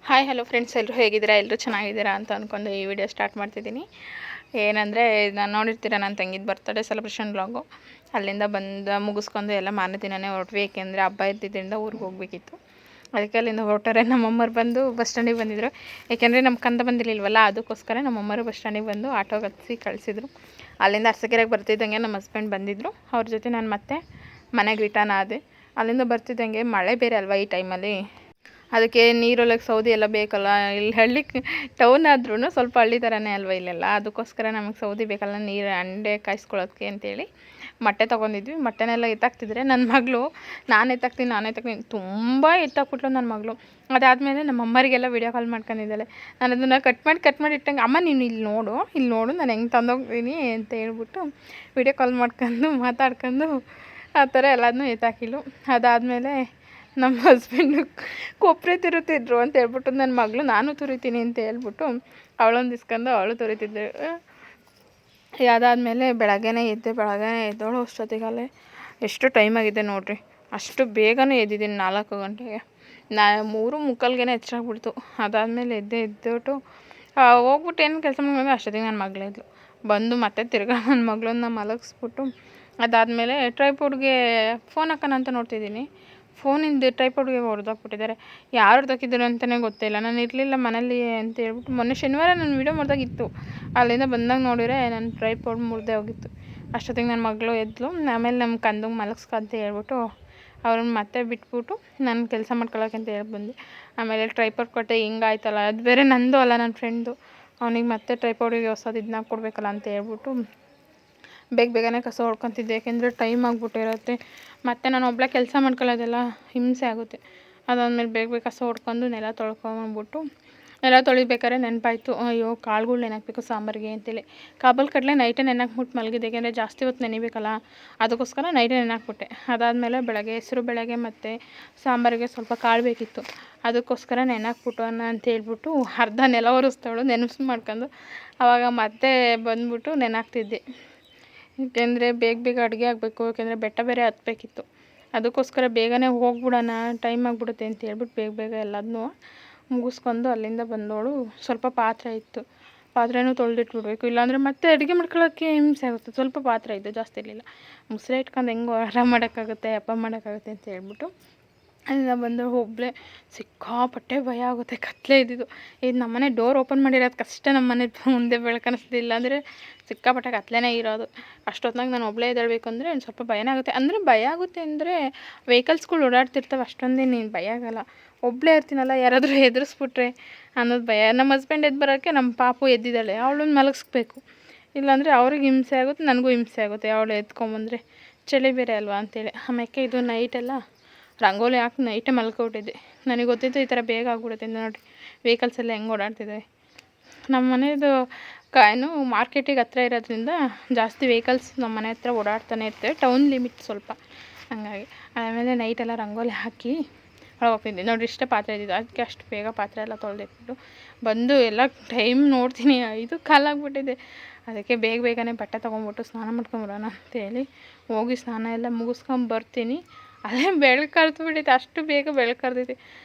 Hi hello friends, ಎಲ್ಲರೂ ಹೇಗಿದ್ದೀರಾ? ಎಲ್ಲರೂ ಚೆನ್ನಾಗಿದ್ದೀರಾ ಅಂತ ಅಂದ್ಕೊಂಡು ಈ ವಿಡಿಯೋ ಸ್ಟಾರ್ಟ್ ಮಾಡ್ತಿದ್ದೀನಿ. ಏನಂದರೆ, ನಾನು ನೋಡಿರ್ತೀರ ನನ್ನ ತಂಗಿದ ಬರ್ತ್ಡೇ ಸೆಲೆಬ್ರೇಷನ್ ವ್ಲಾಗು. ಅಲ್ಲಿಂದ ಮುಗಿಸ್ಕೊಂಡು ಎಲ್ಲ ಮಾರನೇ ದಿನವೇ ಹೊರಟ್ವಿ. ಏಕೆಂದರೆ ಹಬ್ಬ ಇದ್ದಿದ್ದರಿಂದ ಊರಿಗೆ ಹೋಗಬೇಕಿತ್ತು. ಅದಕ್ಕೆ ಅಲ್ಲಿಂದ ಹೊರಟರೆ ನಮ್ಮಮ್ಮರು ಬಂದು ಬಸ್ ಸ್ಟ್ಯಾಂಡಿಗೆ ಬಂದಿದ್ದರು. ಏಕೆಂದರೆ ನಮ್ಮ ಕಂದ ಬಂದಿರಲಿಲ್ವಲ್ಲ, ಅದಕ್ಕೋಸ್ಕರ ನಮ್ಮಮ್ಮರು ಬಸ್ ಸ್ಟ್ಯಾಂಡಿಗೆ ಬಂದು ಆಟೋಗೆ ಹತ್ತಿಸಿ ಕಳಿಸಿದ್ರು. ಅಲ್ಲಿಂದ ಅರಸಕೆರೆಗೆ ಬರ್ತಿದ್ದಂಗೆ ನಮ್ಮ ಹಸ್ಬೆಂಡ್ ಬಂದಿದ್ದರು. ಅವ್ರ ಜೊತೆ ನಾನು ಮತ್ತೆ ಮನೆಗೆ ರಿಟರ್ನ್ ಆದೆ. ಅಲ್ಲಿಂದ ಬರ್ತಿದ್ದಂಗೆ ಮಳೆ ಬೇರೆ ಅಲ್ವಾ ಈ ಟೈಮಲ್ಲಿ, ಅದಕ್ಕೆ ನೀರೊಳಗೆ ಸೌದೆ ಎಲ್ಲ ಬೇಕಲ್ಲ. ಇಲ್ಲಿ ಹಳ್ಳಿ ಟೌನ್ ಆದ್ರೂ ಸ್ವಲ್ಪ ಹಳ್ಳಿ ಥರನೇ ಅಲ್ವ ಇಲ್ಲೆಲ್ಲ, ಅದಕ್ಕೋಸ್ಕರ ನಮಗೆ ಸೌದೆ ಬೇಕಲ್ಲ ನೀರು ಅಂಡೆ ಕಾಯಿಸ್ಕೊಳ್ಳೋದಕ್ಕೆ ಅಂತೇಳಿ ಮೊಟ್ಟೆ ತೊಗೊಂಡಿದ್ವಿ. ಮೊಟ್ಟೆನೆಲ್ಲ ಎತ್ತಾಕ್ತಿದ್ರೆ ನನ್ನ ಮಗಳು ನಾನು ಎತ್ತಾಕ್ತೀನಿ ತುಂಬ ಎತ್ತಾಕ್ಬಿಟ್ಲು ನನ್ನ ಮಗಳು. ಅದಾದಮೇಲೆ ನಮ್ಮ ಅಮ್ಮರಿಗೆಲ್ಲ ವೀಡಿಯೋ ಕಾಲ್ ಮಾಡ್ಕೊಂಡಿದ್ದಾಳೆ. ನಾನು ಅದನ್ನು ಕಟ್ ಮಾಡಿ ಇಟ್ಟಂಗೆ, ಅಮ್ಮ ನೀನು ಇಲ್ಲಿ ನೋಡು ನಾನು ಹೆಂಗೆ ತಂದೋಗ್ತೀನಿ ಅಂತ ಹೇಳ್ಬಿಟ್ಟು ವೀಡಿಯೋ ಕಾಲ್ ಮಾಡ್ಕೊಂಡು ಮಾತಾಡ್ಕೊಂಡು ಆ ಥರ ಎಲ್ಲದನ್ನೂ ಎತ್ತಾಕಿಲು. ಅದಾದಮೇಲೆ ನಮ್ಮ ಹಸ್ಬೆಂಡು ಕೊಬ್ಬರಿ ತುರಿತಿದ್ರು ಅಂತ ಹೇಳ್ಬಿಟ್ಟು ನನ್ನ ಮಗಳು ನಾನು ತುರಿತೀನಿ ಅಂತ ಹೇಳ್ಬಿಟ್ಟು ಅವಳೊಂದು ಇಸ್ಕೊಂಡು ಅವಳು ತುರಿತಿದ್ದರು. ಅದಾದಮೇಲೆ ಬೆಳಗ್ಗೆ ಎದ್ದೋಳು ಅಷ್ಟೊತ್ತಿಗಲ್ಲೇ ಎಷ್ಟು ಟೈಮ್ ಆಗಿದೆ ನೋಡಿರಿ. ಅಷ್ಟು ಬೇಗನೆ ಎದ್ದಿದ್ದೀನಿ 4 ಗಂಟೆಗೆ. 3:45ಗೆ ಹೆಚ್ಚಾಗ್ಬಿಡ್ತು. ಅದಾದಮೇಲೆ ಎದ್ದುಬಿಟ್ಟು ಹೋಗ್ಬಿಟ್ಟು ಏನು ಕೆಲಸ ಮಾಡ್ಕೊಂಡು ಅಷ್ಟೊತ್ತಿಗೆ ನನ್ನ ಮಗಳಿದ್ಲು. ಬಂದು ಮತ್ತೆ ತಿರ್ಗಾ ನನ್ನ ಮಗಳನ್ನ ಮಲಗಿಸ್ಬಿಟ್ಟು ಅದಾದಮೇಲೆ ಟ್ರೈಪೋಡ್ಗೆ ಫೋನ್ ಹಾಕೋಣ ಅಂತ ನೋಡ್ತಿದ್ದೀನಿ. ಫೋನಿಂದ ಟ್ರೈಪೋಡ್ಗೆ ಹೊಡೆದಾಕ್ಬಿಟ್ಟಿದ್ದಾರೆ. ಯಾರು ಹೊಡೆದಾಕಿದ್ರು ಅಂತಲೇ ಗೊತ್ತಿಲ್ಲ. ನಾನು ಇರಲಿಲ್ಲ ಮನೇಲಿ ಅಂತ ಹೇಳ್ಬಿಟ್ಟು ಮೊನ್ನೆ ಶನಿವಾರ ನಾನು ವೀಡಿಯೋ ಮಾಡಿದಾಗಿತ್ತು. ಅಲ್ಲಿಂದ ಬಂದಾಗ ನೋಡಿದ್ರೆ ನನ್ನ ಟ್ರೈಪೋಡ್ ಮುರಿದೇ ಹೋಗಿತ್ತು. ಅಷ್ಟೊತ್ತಿಗೆ ನನ್ನ ಮಗಳು ಎದ್ಲು. ಆಮೇಲೆ ನಮ್ಮ ಕಂದಂಗೆ ಮಲಗಿಸ್ಕೊ ಅಂತ ಹೇಳ್ಬಿಟ್ಟು ಅವ್ರನ್ನ ಮತ್ತೆ ಬಿಟ್ಬಿಟ್ಟು ನಾನು ಕೆಲಸ ಮಾಡ್ಕೊಳ್ಳೋಕೆ ಅಂತ ಹೇಳಿ ಬಂದೆ. ಆಮೇಲೆ ಟ್ರೈಪೋಡ್ ಕೊಟ್ಟೆ, ಹಿಂಗಾಯ್ತಲ್ಲ, ಅದು ಬೇರೆ ನಂದು ಅಲ್ಲ ನನ್ನ ಫ್ರೆಂಡು. ಅವನಿಗೆ ಮತ್ತೆ ಟ್ರೈಪೋಡಿಗೆ ಹೊಸದು ಇದನ್ನ ಕೊಡಬೇಕಲ್ಲ ಅಂತ ಹೇಳ್ಬಿಟ್ಟು ಬೇಗನೆ ಕಸ ಹೊಡ್ಕೊತಿದ್ದೆ. ಏಕೆಂದರೆ ಟೈಮ್ ಆಗಿಬಿಟ್ಟಿರುತ್ತೆ. ಮತ್ತು ನಾನು ಒಬ್ಬಳೇ ಕೆಲಸ ಮಾಡ್ಕೊಳ್ಳೋದೆಲ್ಲ ಹಿಂಸೆ ಆಗುತ್ತೆ. ಅದಾದಮೇಲೆ ಬೇಗ ಕಸ ಹೊಡ್ಕೊಂಡು ನೆಲ ತೊಳ್ಕೊಂಬಿಟ್ಟು ನೆಲ ತೊಳಿಬೇಕಾದ್ರೆ ನೆನಪಾಯ್ತು, ಅಯ್ಯೋ ಕಾಳುಗಳು ನೆನಕಬೇಕು ಸಾಂಬಾರಿಗೆ ಅಂತೇಳಿ. ಕಾಬಲ್ ಕಡಲೆ ನೈಟೇ ನೆನಕ್ಬಿಟ್ಟು ಮಲಗಿದೆ. ಏಕೆಂದರೆ ಜಾಸ್ತಿ ಹೊತ್ತು ನೆನಿಬೇಕಲ್ಲ, ಅದಕ್ಕೋಸ್ಕರ ನೈಟೇ ನೆನಕ್ಬಿಟ್ಟೆ. ಅದಾದಮೇಲೆ ಹೆಸರು ಬೆಳಗ್ಗೆ ಮತ್ತು ಸಾಂಬಾರಿಗೆ ಸ್ವಲ್ಪ ಕಾಳು ಬೇಕಿತ್ತು. ಅದಕ್ಕೋಸ್ಕರ ನೆನಕ್ಬಿಟ್ಟು ಅಂತ ಹೇಳ್ಬಿಟ್ಟು ಅರ್ಧ ನೆಲ ಒರೆಸ್ದವಳು ನೆನಪು ಮಾಡ್ಕೊಂಡು ಆವಾಗ ಮತ್ತೆ ಬಂದ್ಬಿಟ್ಟು ನೆನಾಕ್ತಿದ್ದೆ. ಏಕೆಂದರೆ ಬೇಗ ಅಡುಗೆ ಆಗಬೇಕು. ಏಕೆಂದರೆ ಬೆಟ್ಟ ಬೇರೆ ಹತ್ತಬೇಕಿತ್ತು. ಅದಕ್ಕೋಸ್ಕರ ಬೇಗನೆ ಹೋಗ್ಬಿಡೋಣ, ಟೈಮ್ ಆಗಿಬಿಡುತ್ತೆ ಅಂತ ಹೇಳ್ಬಿಟ್ಟು ಬೇಗ ಎಲ್ಲದನ್ನೂ ಮುಗಿಸ್ಕೊಂಡು ಅಲ್ಲಿಂದ ಬಂದವಳು. ಸ್ವಲ್ಪ ಪಾತ್ರೆ ಇತ್ತು, ಪಾತ್ರೆನೂ ತೊಳೆದಿಟ್ಬಿಡ್ಬೇಕು. ಇಲ್ಲಾಂದರೆ ಮತ್ತೆ ಅಡುಗೆ ಮಾಡ್ಕೊಳ್ಳೋಕ್ಕೆ ಹಿಂಸೆ ಆಗುತ್ತೆ. ಸ್ವಲ್ಪ ಪಾತ್ರೆ ಇತ್ತು, ಜಾಸ್ತಿ ಇರಲಿಲ್ಲ. ಮುಸ್ರೆ ಇಟ್ಕೊಂಡು ಹೆಂಗೋ ಆರಾಮ್ ಮಾಡೋಕ್ಕಾಗುತ್ತೆ, ಹಬ್ಬ ಮಾಡೋಕ್ಕಾಗುತ್ತೆ ಅಂತ ಹೇಳ್ಬಿಟ್ಟು ಅಲ್ಲಿಂದ ಬಂದು ಒಬ್ಬಳೇ ಸಿಕ್ಕಾಪಟ್ಟೆ ಭಯ ಆಗುತ್ತೆ. ಕತ್ತಲೆ ಇದ್ದಿದ್ದು. ಇದು ನಮ್ಮನೆ ಡೋರ್ ಓಪನ್ ಮಾಡಿರೋದು ಕಷ್ಟ. ನಮ್ಮನೆ ಮುಂದೆ ಬೆಳಕನ್ನಿಸ್ತಿಲ್ಲ ಅಂದರೆ ಸಿಕ್ಕಾಪಟ್ಟೆ ಕತ್ತಲೆನೇ ಇರೋದು. ಅಷ್ಟೊತ್ತಿನಾಗ ನಾನು ಒಬ್ಬಳೇ ಎದ್ದೇಳಬೇಕು ಅಂದರೆ ಒಂದು ಸ್ವಲ್ಪ ಭಯನೇ ಆಗುತ್ತೆ. ಅಂದರೆ ಭಯ ಆಗುತ್ತೆ ಅಂದರೆ ವೆಹಿಕಲ್ಸ್ಗಳು ಓಡಾಡ್ತಿರ್ತವೆ, ಅಷ್ಟೊಂದೇನು ಭಯ ಆಗೋಲ್ಲ. ಒಬ್ಬಳೇ ಇರ್ತೀನಲ್ಲ, ಯಾರಾದರೂ ಎದುರಿಸ್ಬಿಟ್ರೆ ಅನ್ನೋದು ಭಯ. ನಮ್ಮ ಹಸ್ಬೆಂಡ್ ಎದ್ದು ಬರೋಕ್ಕೆ ನಮ್ಮ ಪಾಪು ಎದ್ದಿದ್ದಾಳೆ, ಅವಳನ್ನ ಮಲಗಿಸ್ಬೇಕು. ಇಲ್ಲಾಂದರೆ ಅವ್ರಿಗೆ ಹಿಂಸೆ ಆಗುತ್ತೆ, ನನಗೂ ಹಿಂಸೆ ಆಗುತ್ತೆ ಅವಳು ಎತ್ಕೊಂಬಂದರೆ. ಚಳಿ ಬೇರೆ ಅಲ್ವಾ ಅಂತೇಳಿ. ಆಮೇಲೆ ಇದು ನೈಟೆಲ್ಲ ರಂಗೋಲಿ ಹಾಕಿ ನೈಟೇ ಮಲ್ಕೊಬಿಟ್ಟಿದ್ದೆ. ನನಗೆ ಗೊತ್ತಿತ್ತು ಈ ಥರ ಬೇಗ ಆಗ್ಬಿಡುತ್ತೆ ಅಂತ. ನೋಡಿರಿ ವೆಹಿಕಲ್ಸ್ ಎಲ್ಲ ಹೆಂಗೆ ಓಡಾಡ್ತಿದ್ದಾವೆ. ನಮ್ಮ ಮನೆಯದು ಮಾರ್ಕೆಟಿಗೆ ಹತ್ರ ಇರೋದ್ರಿಂದ ಜಾಸ್ತಿ ವೆಹಿಕಲ್ಸ್ ನಮ್ಮ ಮನೆ ಹತ್ರ ಓಡಾಡ್ತಾನೆ ಇರ್ತೇವೆ. ಟೌನ್ ಲಿಮಿಟ್ ಸ್ವಲ್ಪ, ಹಂಗಾಗಿ. ಆಮೇಲೆ ನೈಟೆಲ್ಲ ರಂಗೋಲಿ ಹಾಕಿ ಒಳಗೆ ಹೋಗ್ತಿದ್ದೆ. ನೋಡಿರಿ ಇಷ್ಟೇ ಪಾತ್ರೆ ಇದ್ದಿದ್ದು. ಅದಕ್ಕೆ ಅಷ್ಟು ಬೇಗ ಪಾತ್ರೆ ಎಲ್ಲ ತೊಳೆದಿಟ್ಬಿಟ್ಟು ಬಂದು ಎಲ್ಲ ಟೈಮ್ ನೋಡ್ತೀನಿ 5 ಕಾಲಾಗ್ಬಿಟ್ಟಿದೆ. ಅದಕ್ಕೆ ಬೇಗನೆ ಬಟ್ಟೆ ತೊಗೊಂಬಿಟ್ಟು ಸ್ನಾನ ಮಾಡ್ಕೊಂಬರೋಣ ಅಂತೇಳಿ ಹೋಗಿ ಸ್ನಾನ ಎಲ್ಲ ಮುಗಿಸ್ಕೊಂಬರ್ತೀನಿ. ಅಲ್ಲೇ ಬೆಳಕರ್ದ್ಬಿಟ್ಟೈತೆ. ಅಷ್ಟು ಬೇಗ ಬೆಳಕರ್ದೈತೆ.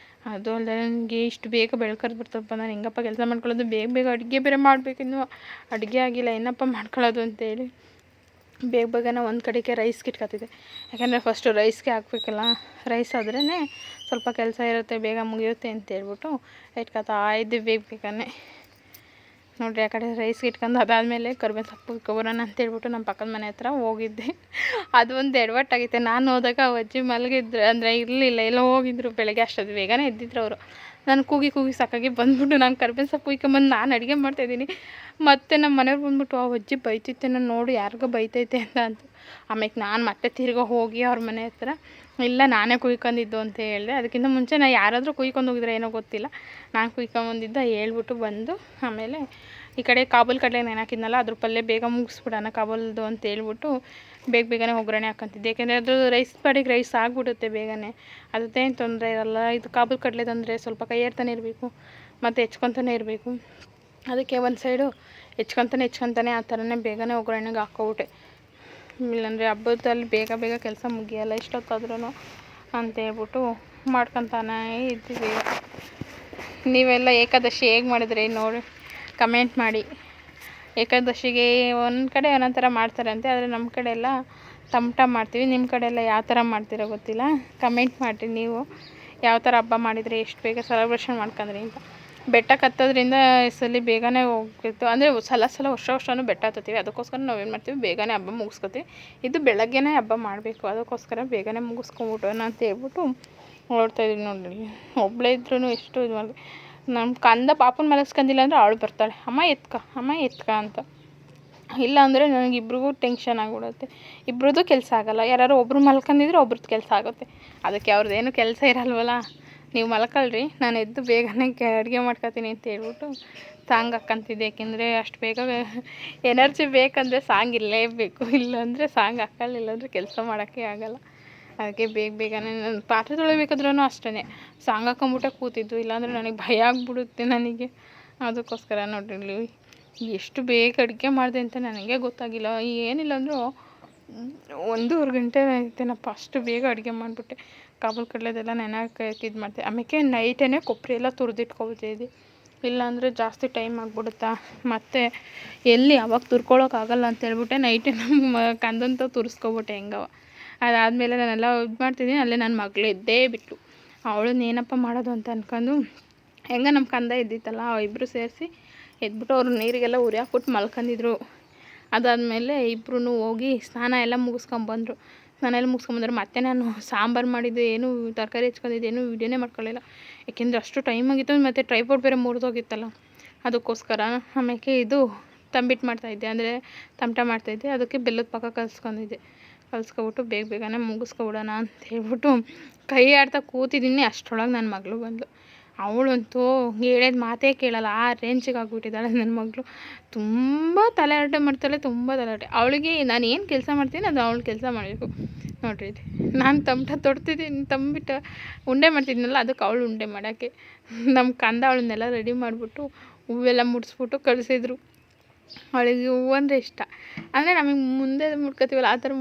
ಅದು ಅಲ್ಲದೆ ನನಗೆ ಇಷ್ಟು ಬೇಗ ಬೆಳಕರ್ದ್ಬಿಡ್ತಪ್ಪ, ನಾನು ಹೆಂಗಪ್ಪ ಕೆಲಸ ಮಾಡ್ಕೊಳ್ಳೋದು. ಬೇಗ ಅಡುಗೆ ಬೇರೆ ಮಾಡಬೇಕಿನ್ನು. ಅಡುಗೆ ಆಗಿಲ್ಲ, ಏನಪ್ಪ ಮಾಡ್ಕೊಳ್ಳೋದು ಅಂತೇಳಿ ಬೇಗನೆ ಒಂದು ಕಡೆಗೆ ರೈಸ್ಗೆ ಇಟ್ಕೊತಿದ್ದೆ. ಯಾಕಂದರೆ ಫಸ್ಟು ರೈಸ್ಗೆ ಹಾಕ್ಬೇಕಲ್ಲ. ರೈಸ್ ಆದ್ರೇ ಸ್ವಲ್ಪ ಕೆಲಸ ಇರುತ್ತೆ, ಬೇಗ ಮುಗಿಯುತ್ತೆ ಅಂತೇಳ್ಬಿಟ್ಟು ಇಟ್ಕೊತಾ ಇದ್ದೆ ಬೇಗನೆ. ನೋಡಿರಿ ಆ ಕಡೆ ರೈಸ್ಗೆ ಇಟ್ಕೊಂಡು ಅದಾದಮೇಲೆ ಕರಿಬೇವು ಸೊಪ್ಪು ಇಟ್ಕೊಬರೋಣ ಅಂತೇಳ್ಬಿಟ್ಟು ನಮ್ಮ ಪಕ್ಕದ ಮನೆ ಹತ್ರ ಹೋಗಿದ್ದೆ. ಅದು ಒಂದು ಎಡವಟ್ಟಾಗೈತೆ. ನಾನು ಹೋದಾಗ ಅಜ್ಜಿ ಮಲಗಿದ್ರು, ಅಂದರೆ ಇರಲಿಲ್ಲ, ಎಲ್ಲೋ ಹೋಗಿದ್ರು. ಬೆಳಗ್ಗೆ ಅಷ್ಟೊತ್ತು ಬೇಗನೆ ಎದ್ದಿದ್ರು ಅವರು. ನಾನು ಕೂಗಿ ಸಾಕಾಗಿ ಬಂದ್ಬಿಟ್ಟು ನಾನು ಕರಿಬೇವು ಸೊಪ್ಪು ಇಕ್ಕೊಂಬಂದು ನಾನು ಅಡುಗೆ ಮಾಡ್ತಾಯಿದ್ದೀನಿ. ಮತ್ತು ನಮ್ಮ ಮನೆಯವ್ರು ಬಂದ್ಬಿಟ್ಟು ಆ ಅಜ್ಜಿ ಬೈತೈತೆ, ನಾನು ನೋಡು ಯಾರಿಗೋ ಬೈತೈತೆ ಅಂತ. ಆಮೇಲೆ ನಾನು ಮತ್ತೆ ತಿರ್ಗಾ ಹೋಗಿ ಅವ್ರ ಮನೆ ಹತ್ರ ಇಲ್ಲ ನಾನೇ ಕುಯ್ಕೊಂಡಿದ್ದು ಅಂತ ಹೇಳಿದೆ. ಅದಕ್ಕಿಂತ ಮುಂಚೆ ನಾನು ಯಾರಾದರೂ ಕುಯ್ಕೊಂಡು ಹೋಗಿದ್ರೆ ಏನೋ ಗೊತ್ತಿಲ್ಲ, ನಾನು ಕುಯ್ಕೊಂಬಂದಿದ್ದ ಹೇಳ್ಬಿಟ್ಟು ಬಂದು ಆಮೇಲೆ ಈ ಕಡೆ ಕಾಬೂಲ್ ಕಡಲೆ ನೆನಾಕಿದ್ನಲ್ಲ, ಅದ್ರ ಪಲ್ಯ ಬೇಗ ಮುಗಿಸ್ಬಿಡೋಣ ಕಾಬೂಲ್ದು ಅಂತ ಹೇಳ್ಬಿಟ್ಟು ಬೇಗನೆ ಒಗ್ಗರಣೆ ಹಾಕ್ಕೊಂತಿದ್ದೆ. ಏಕೆಂದರೆ ಅದು ರೈಸ್ ಪಾಡಿಗೆ ರೈಸ್ ಆಗಿಬಿಡುತ್ತೆ ಬೇಗನೆ, ಅದೇನು ತೊಂದರೆ ಇರಲ್ಲ. ಇದು ಕಾಬೂಲ್ ಕಡಲೆದಂದರೆ ಸ್ವಲ್ಪ ಕೈ ಏರ್ತಾನೆ ಇರಬೇಕು ಮತ್ತು ಹೆಚ್ಕೊತಾನೆ ಇರಬೇಕು. ಅದಕ್ಕೆ ಒಂದು ಸೈಡು ಹೆಚ್ಕೊತಾನೆ ಆ ಥರನೇ ಬೇಗನೆ ಒಗ್ಗರಣೆಗೆ ಹಾಕ್ಕೊಬಿಟ್ಟೆ. ಇಲ್ಲಾಂದರೆ ಹಬ್ಬದಲ್ಲಿ ಬೇಗ ಕೆಲಸ ಮುಗಿಯಲ್ಲ ಎಷ್ಟೊತ್ತಾದ್ರೂ ಅಂತ ಹೇಳ್ಬಿಟ್ಟು ಮಾಡ್ಕೊತಾನೇ ಇದ್ದೀವಿ. ನೀವೆಲ್ಲ ಏಕಾದಶಿ ಹೇಗೆ ಮಾಡಿದ್ರಿ ನೋಡಿ ಕಮೆಂಟ್ ಮಾಡಿ. ಏಕಾದಶಿಗೆ ಒಂದು ಕಡೆ ಒಂದೊಂದು ಥರ ಮಾಡ್ತಾರಂತೆ, ಆದರೆ ನಮ್ಮ ಕಡೆ ಎಲ್ಲ ಟಮಟ ಮಾಡ್ತೀವಿ. ನಿಮ್ಮ ಕಡೆ ಎಲ್ಲ ಯಾವ ಥರ ಮಾಡ್ತೀರೋ ಗೊತ್ತಿಲ್ಲ, ಕಮೆಂಟ್ ಮಾಡಿರಿ. ನೀವು ಯಾವ ಥರ ಹಬ್ಬ ಮಾಡಿದರೆ ಎಷ್ಟು ಬೇಗ ಸೆಲೆಬ್ರೇಷನ್ ಮಾಡ್ಕೊಂಡ್ರಿ ಅಂತ. ಬೆಟ್ಟ ಕತ್ತೋದ್ರಿಂದ ಈ ಬೇಗನೆ ಹೋಗ್ತಿತ್ತು, ಅಂದರೆ ವರ್ಷನೂ ಬೆಟ್ಟ ಹತ್ತೀವಿ. ಅದಕ್ಕೋಸ್ಕರ ನಾವೇನು ಮಾಡ್ತೀವಿ, ಬೇಗನೆ ಹಬ್ಬ ಮುಗಿಸ್ಕೊತೀವಿ. ಇದು ಬೆಳಗ್ಗೆನೇ ಹಬ್ಬ ಮಾಡಬೇಕು, ಅದಕ್ಕೋಸ್ಕರ ಬೇಗನೆ ಮುಗಿಸ್ಕೊಂಬಿಟ್ಟೋಣ ಅಂತ ಹೇಳ್ಬಿಟ್ಟು ಹೊರಡ್ತಾಯಿದ್ದೀವಿ. ನೋಡಿ ಒಬ್ಬಳೇ ಇದ್ರೂ ಎಷ್ಟು ಇದು ಮಾಡಿ, ನಮ್ಮ ಕಂದ ಪಾಪನ ಮಲಗಿಸ್ಕೊಂಡಿಲ್ಲ ಅಂದರೆ ಅವಳು ಬರ್ತಾಳೆ, ಅಮ್ಮ ಎತ್ಕ ಅಂತ. ಇಲ್ಲಾಂದರೆ ನನಗಿಬ್ರಿಗೂ ಟೆನ್ಷನ್ ಆಗಿಬಿಡುತ್ತೆ. ಇಬ್ರದ್ದು ಕೆಲಸ ಆಗೋಲ್ಲ, ಯಾರು ಒಬ್ಬರು ಮಲ್ಕೊಂಡಿದ್ರೆ ಒಬ್ರದ್ದು ಕೆಲಸ ಆಗುತ್ತೆ. ಅದಕ್ಕೆ ಅವ್ರದ್ದೇನು ಕೆಲಸ ಇರಲ್ವಲ್ಲ, ನೀವು ಮಲ್ಕೊಳ್ರಿ, ನಾನು ಎದ್ದು ಬೇಗನೆ ಅಡುಗೆ ಮಾಡ್ಕೊತೀನಿ ಅಂತ ಹೇಳ್ಬಿಟ್ಟು ಸಾಂಗ್ ಹಾಕ್ಕಂತಿದ್ದೆ. ಏಕೆಂದರೆ ಅಷ್ಟು ಬೇಗ ಎನರ್ಜಿ ಬೇಕಂದರೆ ಸಾಂಗ್ ಇರಲೇಬೇಕು, ಇಲ್ಲಾಂದರೆ ಸಾಂಗ್ ಹಾಕೊಳ್ಳಿಲ್ಲಾಂದರೆ ಕೆಲಸ ಮಾಡೋಕ್ಕೆ ಆಗೋಲ್ಲ. ಅದಕ್ಕೆ ಬೇಗನೆ ನಾನು ಪಾತ್ರೆ ತೊಳಿಬೇಕಾದ್ರೂ ಅಷ್ಟೇ ಸಾಂಗ್ ಹಾಕೊಂಬಿಟ್ಟೆ ಕೂತಿದ್ದು, ಇಲ್ಲಾಂದರೆ ನನಗೆ ಭಯ ಆಗಿಬಿಡುತ್ತೆ ನನಗೆ. ಅದಕ್ಕೋಸ್ಕರ ನೋಡ್ರಿ ಎಷ್ಟು ಬೇಗ ಅಡುಗೆ ಮಾಡಿದೆ ಅಂತ ನನಗೆ ಗೊತ್ತಾಗಿಲ್ಲ. ಏನಿಲ್ಲ ಅಂದರೂ 1:30 ಗಂಟೆ ಆಯ್ತೇನಪ್ಪ, ಅಷ್ಟು ಬೇಗ ಅಡುಗೆ ಮಾಡಿಬಿಟ್ಟೆ. ಕಾಬೂಲ್ ಕಡಲೆದೆಲ್ಲ ನೆನೆಯೋಕೆ ಇದು ಮಾಡಿದೆ. ಆಮೇಲೆ ನೈಟೇ ಕೊಬ್ಬರಿ ಎಲ್ಲ ತುರಿದಿಟ್ಕೊಬಿಟ್ಟಿದ್ದೆ, ಇಲ್ಲಾಂದರೆ ಜಾಸ್ತಿ ಟೈಮ್ ಆಗಿಬಿಡುತ್ತಾ, ಮತ್ತು ಎಲ್ಲಿ ಅವಾಗ ತುರ್ಕೊಳ್ಳೋಕ್ಕಾಗಲ್ಲ ಅಂತ ಹೇಳ್ಬಿಟ್ಟೆ ನೈಟೇ ನಮ್ಮ ಕಂದಂತ ತುರಿಸ್ಕೊಬಿಟ್ಟೆ ಹೆಂಗವ. ಅದಾದಮೇಲೆ ನಾನೆಲ್ಲ ಇದು ಮಾಡ್ತಿದ್ದೀನಿ, ಅಲ್ಲೇ ನನ್ನ ಮಗಳು ಎದ್ದೇ ಬಿಟ್ಟು, ಅವಳನ್ನ ಏನಪ್ಪ ಮಾಡೋದು ಅಂತ ಅಂದ್ಕೊಂಡು ಹೆಂಗೆ ನಮ್ಮ ಕಂದ ಎದ್ದಿತ್ತಲ್ಲ, ಇಬ್ಬರು ಸೇರಿಸಿ ಎದ್ಬಿಟ್ಟು ಅವ್ರು ನೀರಿಗೆಲ್ಲ ಉರಿ ಹಾಕ್ಬಿಟ್ಟು ಮಲ್ಕೊಂಡಿದ್ರು. ಅದಾದಮೇಲೆ ಇಬ್ಬರೂ ಹೋಗಿ ಸ್ನಾನ ಎಲ್ಲ ಮುಗಿಸ್ಕೊಂಬಂದರು. ಮತ್ತೆ ನಾನು ಸಾಂಬಾರು ಮಾಡಿದ್ದು ಏನು ತರಕಾರಿ ಹೆಚ್ಕೊಂಡಿದ್ದು ಏನು ವೀಡಿಯೋನೇ ಮಾಡ್ಕೊಳ್ಳಿಲ್ಲ, ಏಕೆಂದರೆ ಅಷ್ಟು ಟೈಮ್ ಆಗಿತ್ತು. ಮತ್ತು ಟ್ರೈಪೋಡ್ ಬೇರೆ ಮುರಿದೋಗಿತ್ತಲ್ಲ, ಅದಕ್ಕೋಸ್ಕರ. ಆಮೇಲೆ ಇದು ತಂಬಿಟ್ಟು ಮಾಡ್ತಾಯಿದ್ದೆ, ಅಂದರೆ ಟಮಟ ಮಾಡ್ತಾಯಿದ್ದೆ. ಅದಕ್ಕೆ ಬೆಲ್ಲದ ಪಾಕ ಕಲಿಸ್ಕೊಬಿಟ್ಟು ಬೇಗನೆ ಮುಗಿಸ್ಕೊಬಿಡೋಣ ಅಂತ ಹೇಳ್ಬಿಟ್ಟು ಕೈ ಆಡ್ತಾ ಕೂತಿದ್ದೀನಿ. ಅಷ್ಟರೊಳಗೆ ನನ್ನ ಮಗಳು ಬಂದಳು. ಅವಳಂತೂ ಹೇಳಿದ ಮಾತೇ ಕೇಳಲ್ಲ, ಆ ರೇಂಜಿಗೆ ಆಗಿಬಿಟ್ಟಿದ್ದಾಳೆ ನನ್ನ ಮಗಳು. ತುಂಬ ತಲೆಹರಟೆ ಮಾಡ್ತಾಳೆ, ತುಂಬ ತಲೆಹರಟೆ. ಅವಳಿಗೆ ನಾನು ಏನು ಕೆಲಸ ಮಾಡ್ತೀನಿ ಅದು ಅವಳು ಕೆಲಸ ಮಾಡಬೇಕು. ನೋಡಿರಿ ನಾನು ಟಮಟ ತಂಬಿಟ್ಟು ಉಂಡೆ ಮಾಡ್ತಿದ್ನಲ್ಲ, ಅದಕ್ಕೆ ಅವಳು ಉಂಡೆ ಮಾಡೋಕ್ಕೆ ನಮ್ಮ ಕಂದ ಅವಳನ್ನೆಲ್ಲ ರೆಡಿ ಮಾಡಿಬಿಟ್ಟು ಹೂವೆಲ್ಲ ಮುಡಿಸ್ಬಿಟ್ಟು ಕಳಿಸಿದ್ರು. ಅವಳಿಗೆ ಹೂವು ಅಂದರೆ ಇಷ್ಟ, ಅಂದರೆ ನಮಗೆ ಮುಂದೆ ಮುಡ್ಕೊತೀವಲ್ಲ ಆ ಥರ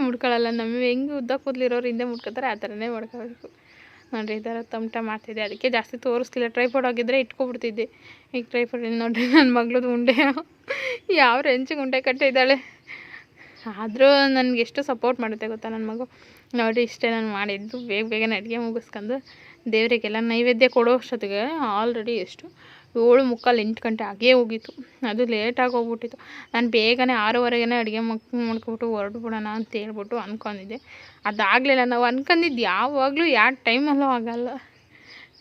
ಮುಡ್ಕೊಳ್ಳಲ್ಲ. ನಮಗೆ ಹೆಂಗೆ ಉದ್ದ ಕೂದಲಿರೋರು ಹಿಂದೆ ಮುಡ್ಕೊತಾರೆ ಆ ಥರನೇ ಮಾಡ್ಕೋಬೇಕು. ನೋಡಿರಿ ಈ ಥರ ಟಮಟ ಮಾಡ್ತಿದ್ದೆ, ಅದಕ್ಕೆ ಜಾಸ್ತಿ ತೋರಿಸ್ತಿಲ್ಲ. ಟ್ರೈಪೋಡ್ ಆಗಿದ್ದರೆ ಇಟ್ಕೊಬಿಡ್ತಿದ್ದೆ. ಈಗ ಟ್ರೈಪೋಡ್ ನೋಡಿರಿ ನನ್ನ ಮಗಳದ್ದು ಉಂಡೆ ಯಾವ ರೇಂಜಿಗೆ ಉಂಡೆ ಕಟ್ಟಿದ್ದಾಳೆ. ಆದರೂ ನನಗೆ ಎಷ್ಟು ಸಪೋರ್ಟ್ ಮಾಡುತ್ತೆ ಗೊತ್ತಾ ನನ್ನ ಮಗು. ನೋಡಿ ಇಷ್ಟೇ ನಾನು ಮಾಡಿದ್ದು, ಬೇಗನೆ ಅಡುಗೆ ಮುಗಿಸ್ಕೊಂಡು ದೇವರಿಗೆಲ್ಲ ನೈವೇದ್ಯ ಕೊಡೋ ಅಷ್ಟೊತ್ತಿಗೆ ಆಲ್ರೆಡಿ ಎಷ್ಟು 7:45 8 ಗಂಟೆ ಆಗೇ ಹೋಗಿತ್ತು. ಅದು ಲೇಟಾಗಿ ಹೋಗ್ಬಿಟ್ಟಿತ್ತು. ನಾನು ಬೇಗನೆ 6:30ಗೆ ಅಡುಗೆ ಮಾಡ್ಕೊಬಿಟ್ಟು ಹೊರಡ್ಬಿಡೋಣ ಅಂತ ಹೇಳ್ಬಿಟ್ಟು ಅಂದ್ಕೊಂಡಿದ್ದೆ. ಅದಾಗಲಿಲ್ಲ. ನಾವು ಅಂದ್ಕೊಂಡಿದ್ದು ಯಾವಾಗಲೂ ಯಾವ ಟೈಮಲ್ಲೂ ಆಗಲ್ಲ.